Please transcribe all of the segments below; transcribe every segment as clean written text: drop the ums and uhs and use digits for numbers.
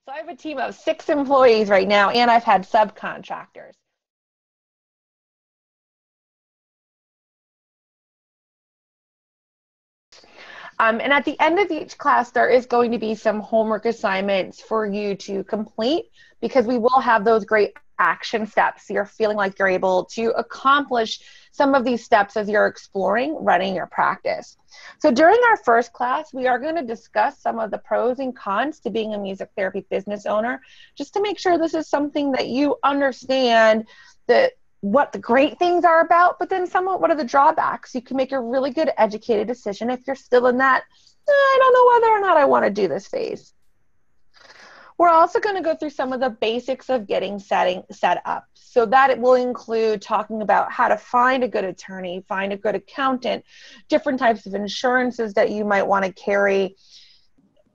So I have a team of 6 employees right now, and I've had subcontractors. And at the end of each class, there is going to be some homework assignments for you to complete because we will have those great action steps. So you're feeling like you're able to accomplish some of these steps as you're exploring running your practice. So during our first class, we are going to discuss some of the pros and cons to being a music therapy business owner, just to make sure this is something that you understand that what the great things are about, but then somewhat what are the drawbacks. You can make a really good educated decision if you're still in that, I don't know whether or not I want to do this phase. We're also going to go through some of the basics of getting set up. So that it will include talking about how to find a good attorney, find a good accountant, different types of insurances that you might want to carry.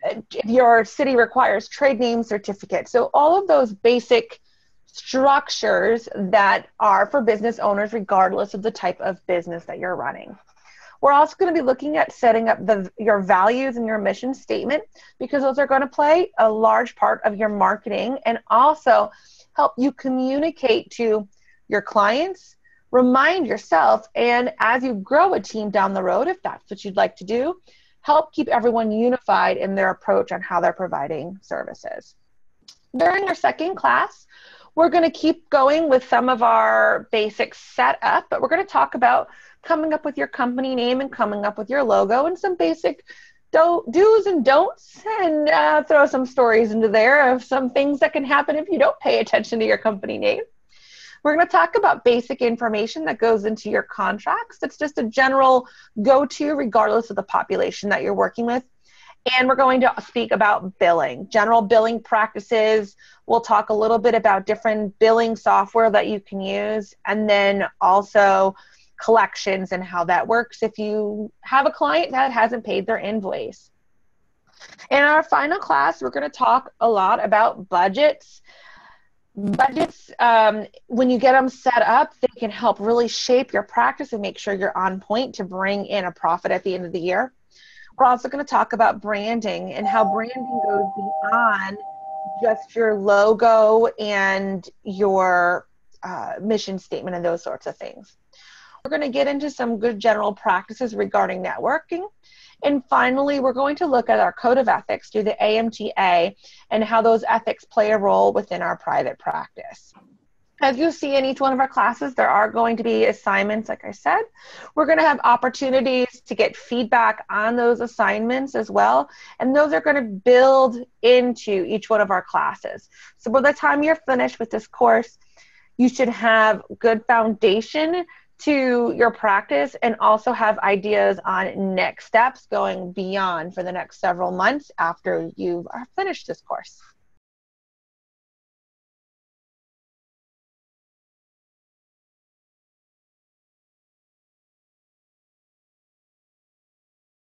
If your city requires trade name certificates. So all of those basic structures that are for business owners regardless of the type of business that you're running. We're also going to be looking at setting up your values and your mission statement because those are going to play a large part of your marketing and also help you communicate to your clients, remind yourself, and as you grow a team down the road, if that's what you'd like to do, help keep everyone unified in their approach on how they're providing services. During our second class, we're going to keep going with some of our basics set up, but we're going to talk about coming up with your company name and coming up with your logo and some basic do's and don'ts, and throw some stories into there of some things that can happen if you don't pay attention to your company name. We're going to talk about basic information that goes into your contracts. That's just a general go-to regardless of the population that you're working with. And we're going to speak about billing, general billing practices. We'll talk a little bit about different billing software that you can use, and then also collections and how that works if you have a client that hasn't paid their invoice. In our final class, we're going to talk a lot about budgets. Budgets, when you get them set up, they can help really shape your practice and make sure you're on point to bring in a profit at the end of the year. We're also going to talk about branding and how branding goes beyond just your logo and your mission statement and those sorts of things. We're going to get into some good general practices regarding networking. And finally, we're going to look at our code of ethics through the AMTA and how those ethics play a role within our private practice. As you see in each one of our classes, there are going to be assignments, like I said. We're going to have opportunities to get feedback on those assignments as well, and those are going to build into each one of our classes. So by the time you're finished with this course, you should have good foundation to your practice and also have ideas on next steps going beyond for the next several months after you are finished this course.